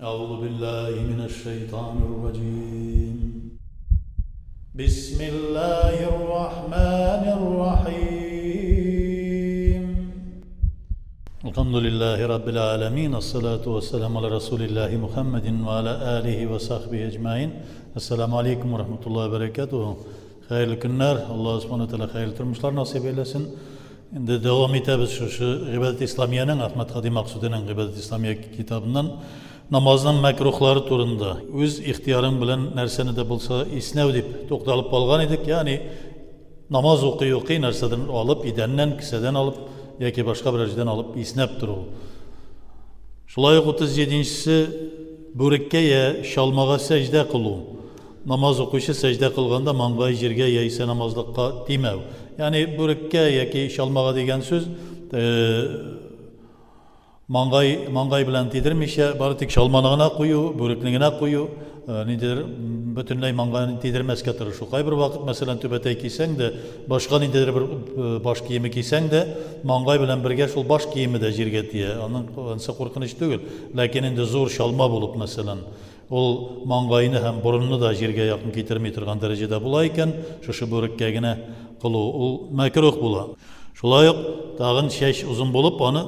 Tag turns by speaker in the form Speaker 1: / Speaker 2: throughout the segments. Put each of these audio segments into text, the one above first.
Speaker 1: أعوذ بالله من الشيطان الرجيم. بسم الله الرحمن الرحيم. الحمد لله رب العالمين. الصلاة والسلام على رسول الله محمد وعلى آله وصحبه أجمعين. السلام عليكم ورحمة الله وبركاته. Hayırlı günler. Allah subhanahu wa ta'ala hayırlı turmuşlar nasip eylesin. Şimdi devam etimiz şu Gıybet-i İslamiye'nin Ahmet Hadi Maksudi'nin Gıybet-i İslamiye kitabından namazın mekruhları turunda öz ihtiyarın bilen nerseni de bulsa isnev deyip to'xtalib qolgan edik. Yani namaz o'qiy narsadan alıp idenden kiseden alıp yoki boshqa bir yerden alıp isnab turuv. Şulay 37-si bo'rikka ya shalmaga sajda qilib. Namaz o'qishi sajda qilganda mang'ay yerga yaysa namozlikqa tiymav. Yani bo'rikka yoki shalmaga degan so'z mang'ay bilan tiydirmisha bari tik shalmanig'ini qo'yu, bo'rikligini qo'yu, nedir butunlay mang'ayni tiydirmasga tirishu. Qay bir vaqt masalan to'batay kiysang de boshqa nedir bir bosh kiyimi kiysang de mang'ay bilan birga shul bosh kiyimi de yerga tiya. Onsa qo'rqinish tugul. Lekin endi zo'r shalma bo'lib masalan ol mang'ayni ham burunni da yerga yaqin keltirmay turgan darajada bo'lar ekan, shu bo'rikkagina qilib ul makruh bo'ladi. Shulay tag'in shash uzun bo'lib onu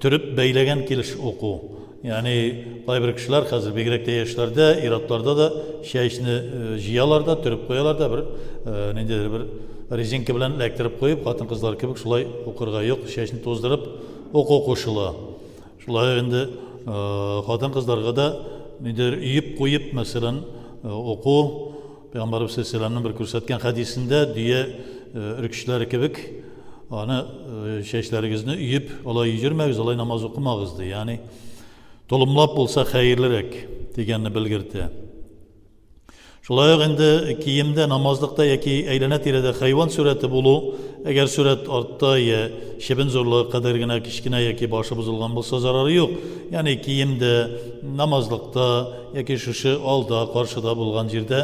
Speaker 1: türüp beylegen keliş oku. Yani bir kişiler hazır begirekte yaşlarda, iratlarda da şeyini jiyalarda, türüp koyalarda bir nedir bir rezinki bilen lektirip koyup hatın kızlar gibi şulay okurga yok, şeyini tozdırıp oku koşula. Şulay indi hatın kızlarga da nedir yiyip koyup mesela oku Peygamberimiz Aleyhisselam'ın bir kürsatken hadisinde diye ürküşler gibi ana şeylerinizni uyup olay yürmegiz, olay namaz okumagizdi. Yani tolumlap bolsa hayırlırek deganni bilgirdi. Şulay endi kiyimde namazlıkta yoki aylana tirada hayvon surati bulu, agar surat ortda ya shibin zo'rliq qadargina kichkina yoki boshi buzilgan bo'lsa zarari yo'q. Yani kiyimde namazlıkta yoki shu olda qarshida bo'lgan yerda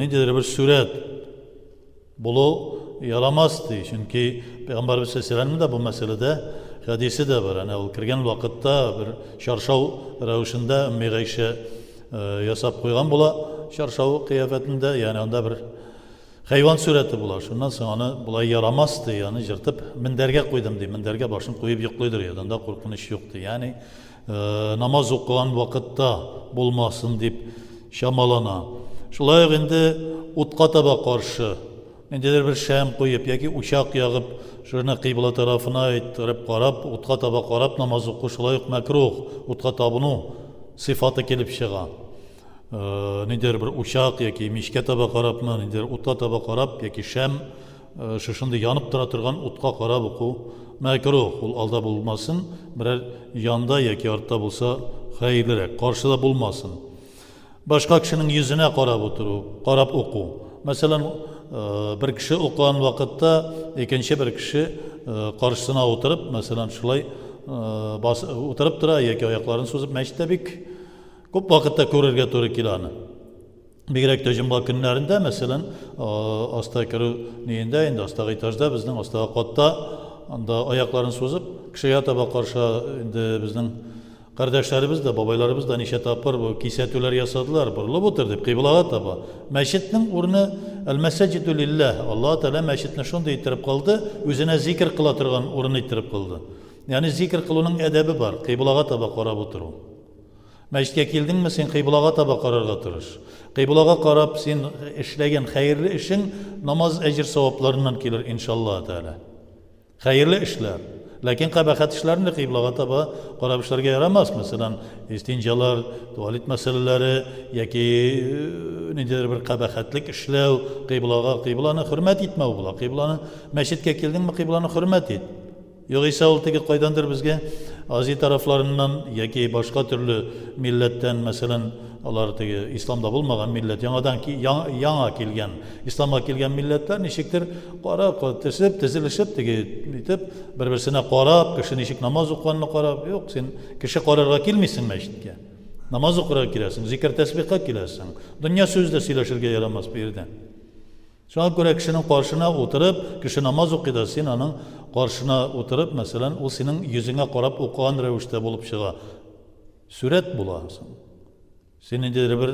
Speaker 1: nedir bir surat bulu yaramazdı. Çünkü Peygamberimiz Aleyhisselam'ın da bu meselede hadisi de var. Yani o kirgen vakitte bir şarşav revişinde Ümmü Gayşe yasap koygan bula. Şarşav kıyafetinde yani onda bir hayvan sureti bula. Şundan sonra bula yaramazdı. Yani jırtıp minderge koydum diye. Minderge başını koyup yıklıydır ya. Onda korkunuş yoktu. Yani namaz okuyan vakitte bulmasın deyip şamalana. Şulay indi utqa taba karşı nedir bir şam koyup yoki uçak yağıp şuna kıbla tarafına ittirip qarab, utqa taba qarab namaz o'qish loyiq makruh. Utqa tabunu sıfatı kelib chiqa. Nedir bir uçak yoki mishka taba qarabmi, nedir utqa taba qarab yoki sham shunda yanib turgan utqa qarab o'qu makruh. Ul alda bo'lmasin, birer yanda yoki ortda bo'lsa xayrliroq, qarshida bo'lmasin. Boshqa kishining yuzine qarab o'tirib, qarab o'qu. Masalan bir kishi o'qigan vaqtda ikinchi bir kishi qarshısına o'tirib, masalan shulay o'tirib tura yoki oyoqlarini so'zib masjidda ko'p vaqtda ko'rarga to'g'ri keladi. Begirak tajimba kunlarida masalan ostakiru neyinde endi ostagi etajda bizning ostagi qatda anda oyoqlarini so'zib kishiga taba qarshi endi bizning kardeşlerimiz de, babaylarımız da nişe tapır, bu kisiyatüler yasadılar, burup oturdu, kıblağa taba. Meşidin urunu, el-mesecidü lillah, Allah-u Teala meşidine şunu da itirip kaldı, üzerine zikir kılatırgan urunu itirip kaldı. Yani zikir kılının edebi var, kıblağa taba qarab oturur. Meşidge kildin mi sen kıblağa taba qararga turur. Kıblağa qarab sen işlegen hayırlı işin namaz ecir sevaplarından gelir inşallah Teala. Hayırlı işler. Lakin qabahat işlerini kıblağa taba qarab işlerge yaramaz. Mesela istincalar, tuvalet meseleleri, yoki nedir bir qabahatlik işlev, kıblani hürmet etme bula. Kıblani meşidge kildin mi kıblani hürmet et. Yoksa oltaki qaydandır bizge Aziz taraflarından yoki başka türlü milletten mesela onlar İslam'da bulmagan millet yana kelgen İslam'a kelgen milletler nişiktir qarab tizilishib bitib bir-birsine qarab kishi nishik namoz o'qiganini qarab yo'q sen kishi qararga kelmaysan masjidga namoz o'qirga kelasan zikr tasbihga kelasan dunyo so'zda söylashirga yaramas bu yerdan şuna göre kişinin qarshına o'tirib kishi namoz o'qiydi sen onun qarshına o'tirib masalan o senin yüzüne qarab o'qigan ravishda bo'lib chiqa Сүрәт буласың. Сен ниндидер бер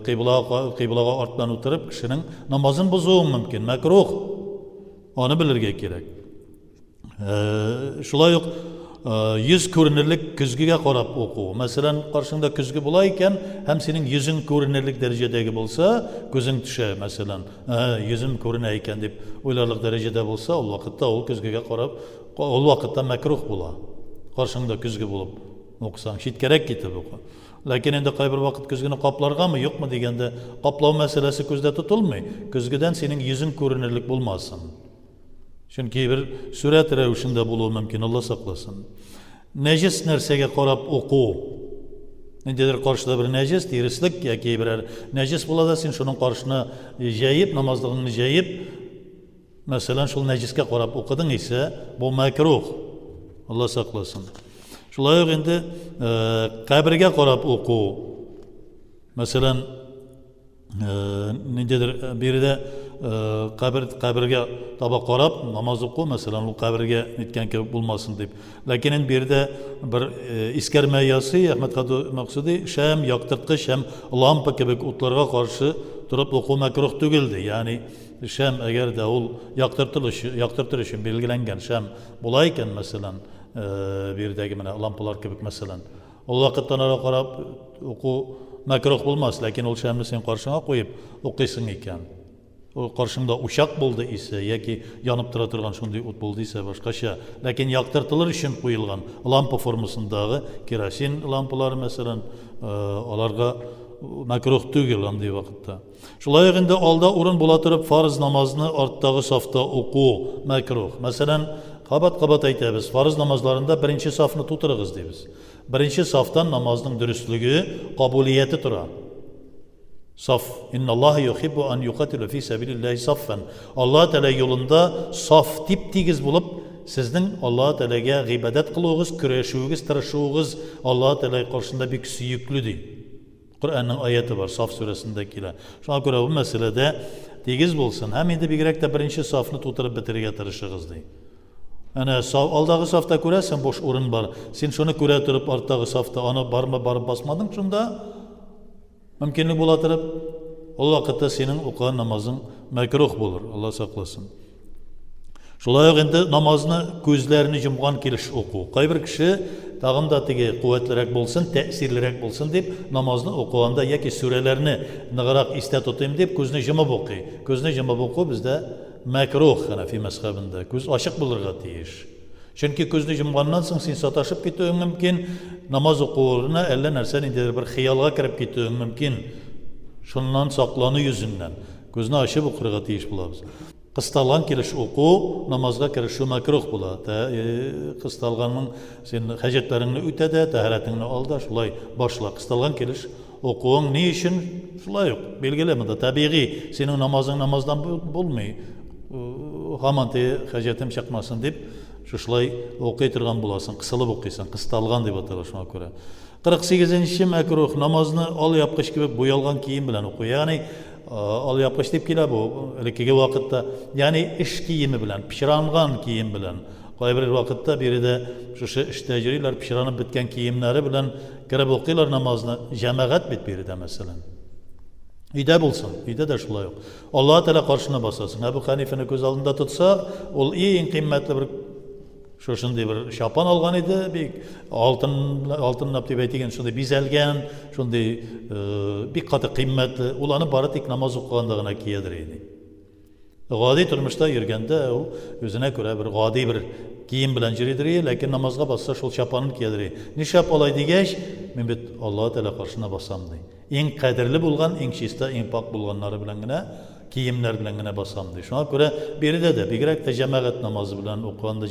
Speaker 1: кыйблага арттан утырып, кешенең намазын бозуың мөмкин, мәкрух. Аны белергә кирәк. Шулай ук йөз күренерлек көзгегә карап уку. Мәсәлән, каршыңда көзге була икән, һәм синең йөзең күренерлек дәрәҗәдәге булса, күзең төшә, мәсәлән, йөзем күренә икән дип уйларлык дәрәҗәдә булса, ул вакытта ул көзгегә карап, ул вакытта мәкрух була. Каршыңда көзге булып уксаң, читкәрәк китеп уку. Ләкин инде кайбер вакыт көзгене капларгамы, юкмы дигәндә, каплау мәсьәләсе күздә тотылмый. Көзгедән синең йөзең күренерлек булмасын. Чөнки бер сүрәт рәвешендә булуы мөмкин, Алла сакласын. Нәҗес нәрсәгә карап уку. Ниндидер каршыда бер нәҗес, тирислек яки берәр нәҗес була да, син шуның каршына җәеп, намазлыгыңны җәеп, мәсәлән, шул нәҗескә карап укыдың исә, бу мәкрух. Алла сакласын. Шулай ук инде кабергә карап уку. Мәсәлән, ниндидер биредә кабергә таба карап намаз уку, мәсәлән, ул кабергә ниткән кебек булмасын дип. Ләкин биредә бер искәрмә ясый, Әхмәд Максуди, шәм, яктырткыч һәм лампа кебек утларга каршы турып уку мәкрух түгел ди. Ягъни шәм әгәр дә ул яктыртыр өчен белгеләнгән шәм була икән, мәсәлән, биредәге менә лампалар кебек, мәсәлән, ул вакыттан ара карап уку мәкрух булмас, ләкин ул шәмне син каршыңа куеп укыйсың икән. Ул каршыңда учак булды исә, яки янып тора торган шундый ут булды исә, башкача, ләкин яктыртылыр өчен куелган лампа формасындагы керосин лампалары, мәсәлән, аларга мәкрух түгел андый вакытта. Шулай ук инде алда урын була торып фарыз намазны арттагы сафта уку мәкрух. Мәсәлән, кабат-кабат әйтәбез, фарыз намазларында беренче сафны тутырыгыз дибез. Беренче сафтан намазның дөрестлеге, кабулияте тора. Саф. Инналлаха юхиббу ан юқатилу фи сабилиллахи саффан. Алла Тәала юлында саф тип-тигез булып, сезнең Алла Тәаләгә гыйбадат кылуыгыз, көрәшүегез, тырышуыгыз Алла Тәала каршында бик сөйекле ди. Коръәннең аяты бар, Саф сүрәсендә килә. Шуңа күрә бу мәсьәләдә тигез булсын. Һәм инде бигрәк тә беренче сафны тутырып бетерергә тырышыгыз ди. Әнә алдагы сафта күрәсең, бош урын бар. Син шуны күрә торып, арттагы сафта аны бармы барып басмадың, шунда мөмкинлек була торып, ул вакытта синең укыган намазың мәкрух булыр. Алла сакласын. Шулай ук инде намазны күзләрне йомган килеш уку. Кайбер кеше тагын да теге куәтлерәк булсын, тәэсирлерәк булсын дип, намазны укыганда яки сүрәләрне ныгырак истә тотыйм дип, күзне йомып укый. Күзне йомып уку бездә мәкрух Ханафи мәзһәбендә. Күз ачык булырга тиеш. Чөнки күзне йомганнан соң син саташып китүең мөмкин, намаз укуына әллә нәрсә ниндидер бер хыялга кирип китүең мөмкин. Шуннан саклану йөзеннән күзне ачып укырга тиеш булабыз. Кысталган килеш уку намазга кирешү мәкрух була. Кысталганның син хаҗәтләреңне үтәдә, тәһарәтеңне алда, шулай башла. Кысталган килеш укуың ни өчен? Шулай ук белгеле монда табигый синең намазың намаздан булмый. Һаман хаҗәтем чыкмасын дип, шулай укый торган буласың, кысылып укыйсың, кысталган дип атала шуңа күрә. 48-нче мәкрух намазны алъяпкыч кебек буялган кием белән уку. Ягъни алъяпкыч дип килә бу элеккеге вакытта, ягъни эш киеме белән, пичранган кием белән. Кайбер вакытта биредә шушы эштә йөриләр, пичранып биткән киемнәре белән кирип укыйлар намазны, җәмәгать бит биредә мәсәлән. Өйдә булсын, өйдә дә шулай ук. Алла Тәала каршына басасың. Әбу Ханифаны күз алдында тотсак, ул иң кыйммәтле бер шушындый бер шапан алган иде, бик алтынлап дип әйтегән, шундый бизәлгән, шундый бик каты кыйммәтле. Ул аны бары тик намаз укыганда гына киядер иде. Гади тормышта йөргәндә ул үзенә күрә бер гади бер кием белән йөридер, ләкин намазга басса шул шапанын киядер. Нишап алай дигәч, мин бит Алла Тәала каршына басам ди. Иң кадерле булган, иң чиста, иң пак булганнары белән генә, киемнәр белән генә басам ди. Шуңа күрә биредә дә бигрәк тә җәмәгать намазы белән укыганда,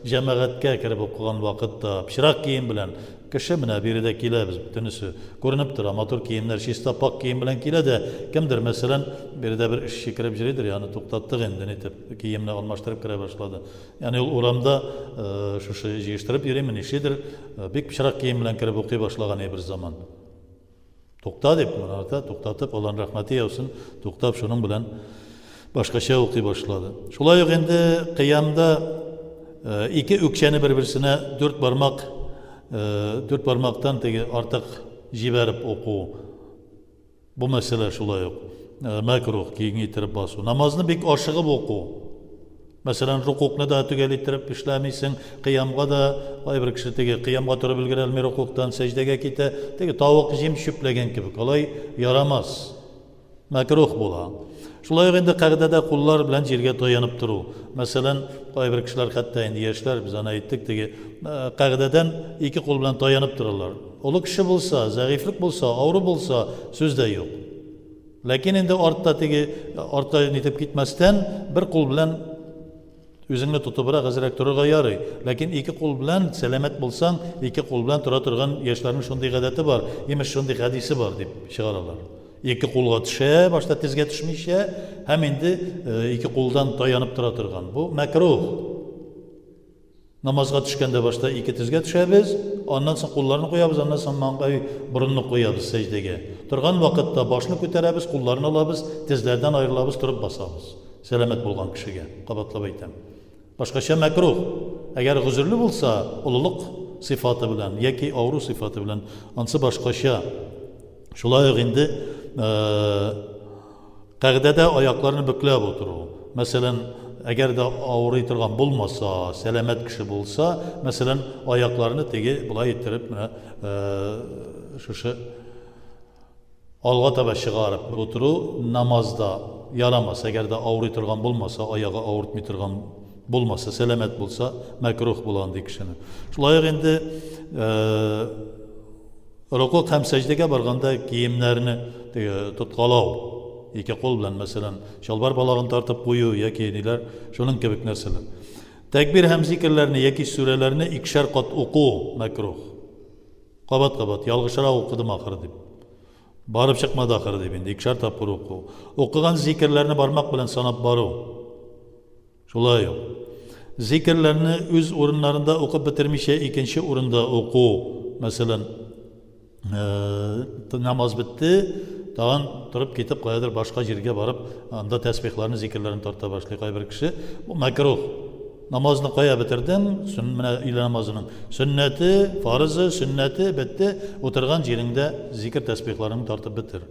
Speaker 1: җәмәгатькә кирип укыган вакытта, пичрак кием белән кеше менә биредә киләбез, бөтенесе күренеп тора, матур киемнәр, чиста пак кием белән килә дә, кемдер мәсәлән биредә бер эшче кирип йөридер, яны туктаттык инде нитеп, киемне алмаштырып кирә башлады. Яни ул урамда шушы җыештырып йөриме, нишедер, бик пичрак кием белән кирип укый башлаган бер заман. Тукта дип, монарда туктатып, Алланың рәхмәте яусын, туктап шуның белән башкача укый башлады. Шулай ук инде кыямда ике үкчәне бер-берсенә 4 бармак Dört parmaktan artık jiberip oku. Bu mesele şulay yok. Mekruh keyin itirip basu. Namazını bek aşıgıp oku. Mesela rukukni da tugel itirip işlemiysin. Qiyamga da bir kişi qiyamga turib ulgurolmay rukukdan secdege kete. Tavuk jim şüplegen gibi. Olay yaramaz. Mekruh bola. Şulay endi qag'dada qullar bilan yerga tayanib turu. Masalan, bir kishilar hatta endi yoshlar biz ana aytdik, qag'dadan ikki qo'l bilan tayanib turarlar. Ulu kishi bo'lsa, zaiflik bo'lsa, og'ri bo'lsa, so'zda yo'q. Lekin endi ortda netib ketmasdan bir qo'l bilan o'zingni tutibroq azrak turarga yaray. Lekin ikki qo'l bilan salomat bo'lsang, ikki qo'l bilan tura turgan yoshlarning shunday odati bor, emish shunday hadisi bor deb chiqararlar. İki qo'lga tusha, boshda tizga tushmaysa, ham endi ikki qo'ldan tayanib tura turgan. Bu makruh. Namozga tushganda boshda ikki tizga tushamiz, ondan so'ng qo'llarni qo'yamiz, ondan so'ng mang'ay burunni qo'yamiz sajdaga. Turgan vaqtda boshni ko'taramiz, qo'llarni olamiz, tizlardan ayrilamiz, turib basamiz. Salomat bo'lgan kishiga qabatlab aytaman. Boshqacha makruh. Agar g'uzurli bo'lsa, ulug'liq sifati bilan yoki og'ru sifati bilan, ansi boshqacha. Şulay endi qag'dada oyoqlarini buklab o'tiruv. Masalan, agarda og'riy turgan bo'lmasa, salomat kishi bo'lsa, masalan, oyoqlarini bulay ettirib, shu olg'a taba chiqarib o'tiruv namozda yaramas. Agarda og'riy turgan bo'lmasa, oyog'i og'ritmay turgan bo'lmasa, salomat bo'lsa, makruh bo'ladi kishini. Şulay endi Rukuk hem secdege barganda kiyimlerini tutqalav. İki qo'l bilan masalan shalbar balog'ini tortib qo'yu yoki nelar, shuning kabi narsalar. Takbir hem zikrlarni yoki suralarni ikkishar qat o'qu makruh. Qabat yolg'ishroq o'qidim oxiri deb. Borib chiqmadi oxiri deb endi ikkishar tapur o'qu. O'qigan zikrlarni barmoq bilan sanab boruv. Shulay yo'q. Zikrlarni o'z o'rinlarida o'qib bitirmisha ikkinchi o'rinda o'qu. Masalan namoz bitdi, tag'in turib ketib qo'yadir boshqa yerga borib, unda tasbihlarni, zikrlarni torta boshlaydi bir kishi. Bu makruh. Namozni qo'ya bitirdim, mana ila namozining sunnati, farzi, sunnati bitdi, o'tirgan yeringda zikr tasbihlarini tortib bitir.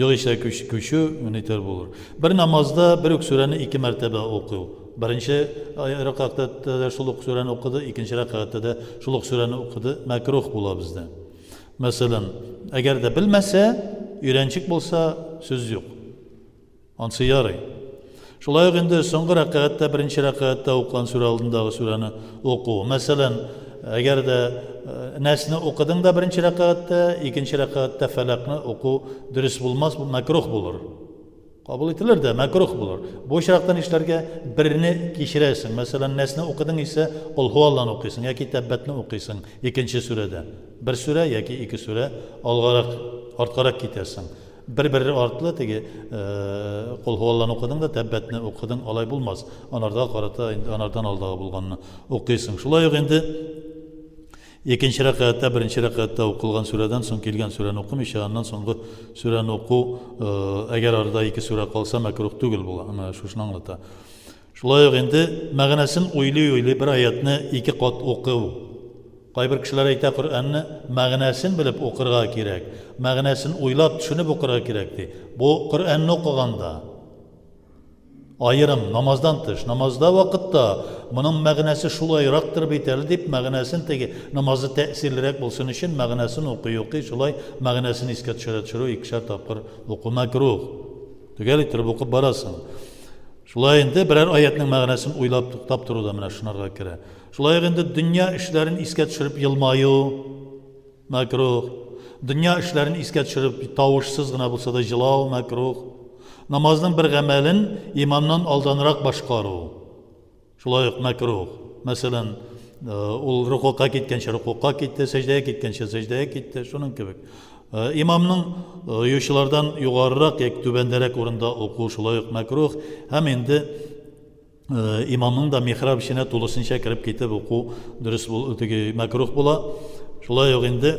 Speaker 1: Yo'q ishda ko'shu unitar bo'lur. Bir namozda bir surani ikki martaba o'qiy. Birinchi rakatda shuluq surani o'qidi, ikkinchi rakatda shuluq surani o'qidi, makruh bo'ladi bizda. Masalan, agarda bilmasa, o'rganchik bo'lsa, so'z yo'q. Ansi yaray. Shulay endi so'nggi rakatda, birinchi rakatda o'qigan sura oldindagi surani o'qi. Masalan, agarda nasni o'qidingda birinchi rakatda, ikkinchi rakatda falaqni o'qi, durust bo'lmas, bu makruh bo'lar. Qabul etilir-de, makruh bo'lar. Bu shiraqdan ishlarga birini kechirasan. Masalan, nasni o'qiding esa qul huvallohni o'qiysan yoki tabbatni o'qiysan ikkinchi surada. Bir sura yoki ikki sura olg'aroq, ortqaroq ketasan. Bir ortli qul huvallohni o'qiding da tabbatni o'qiding, olay bo'lmas. Anarda qarata, anardan oldiga bo'lganini o'qiysan. Shulay endi ikkinchi rakatda, birinchi rakatda o'qilgan suradan so'ng kelgan surani o'qimish, undan so'nggi surani o'qu, agar orada ikki sura qolsa makruh tugul bo'ladi. Mana shuni anglatadi. Shulay endi ma'nosini o'ylay bir oyatni ikki qat o'qiv. Qaybir kishilar aytadi, Qur'onni ma'nosini bilib o'qirga kerak. Ma'nosini o'ylab tushunib o'qirga kerak deydi. Bu Qur'onni o'qiganda ayırım namazdan tış. Namazda vakitte bunun mağnası şulayraktır biterli deyip mağnasını namazı tesirlirek bulsun için mağnasını okuyor ki şulay mağnasını iskat şöyle ikişer tapır oku makruh. Tügel itirip okup barasın. Şulay indi birer ayetinin mağnasını uylap tutup durur da mına şunarga kere. Şulay indi dünya işlerin iskat şırıp yılmayı makruh. Dünya işlerin iskat şırıp tavuşsuz gına bulsa da jılav makruh. Namazın bir əməlin imamdan aldanıraq başqarı. Şulay makruh. Məsələn, rukuqa ketkençe rukuqa ketdi, secdeye ketkençe secdeye ketdi, şunun gibi. İmamның yoşulardan yuqarıraq, tübəndirək orunda oku, şulay makruh. Hem indi imamның da mihrab işine tulusınca kirib ketib oku, dürüst makruh bula. Şulay indi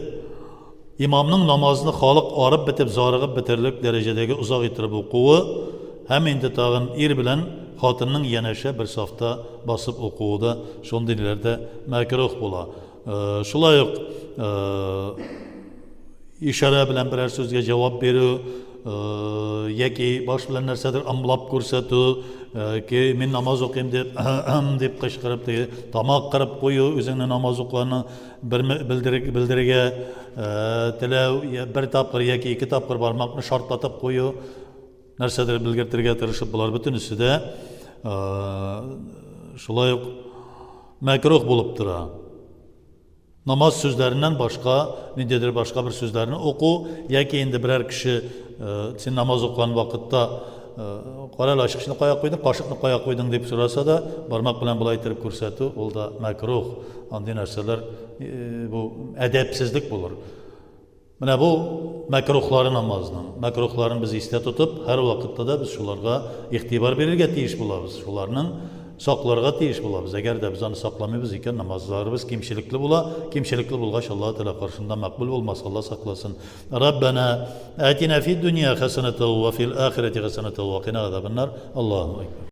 Speaker 1: İmamның namazını xalq arıb bitib, zarıqıb bitirlik derecedeki uzaq itirib okuğu, hem indi tağın bilen xatının yeneşe bir safta basıp okuğu da şondilerde makruh bula. Şulay uq işara bilan biror so'zga javob beruv yoki bosh bilan narsadir amlab ko'rsatuv ki men namoz o'qiyman deb qishqirib tomoq qirib qo'yuv o'zingni namoz o'qiganini bildiriga tilav bir topqir yoki ikki topqir barmoqni shortlatib qo'yuv narsadir bildirtirga tirishib bular butunisida shulay makruh bo'lib turadi. Namoz so'zlaridan boshqa, nimadir boshqa bir so'zlarni o'qu yoki endi biror kishi sen namoz o'qigan vaqtda qora lashiqni qo'ya qo'yding, qoshiqni qo'ya qo'yding deb so'rasa-da, barmoq bilan bulaytirib ko'rsatuv, u da makruh. Anday narsalar bu adabsizlik bo'lar. Mana bu makruhlari namozning. Makruhlarini biz esda tutib, har vaqtda da biz shularga e'tibor berishga tegish bo'lamiz. Shularning saqlarga tegish bo'lamiz. Agarda biz uni saqlamaymiz ekan namozlarimiz kimchilikli bo'la, kimchilikli bo'lgach Alloh taolo qarshida maqbul bo'lmas. Alloh saqlasin. Rabbana atina fid dunya hasanatan va fil oxirati hasanatan va qina azabannar. Allohu akbar.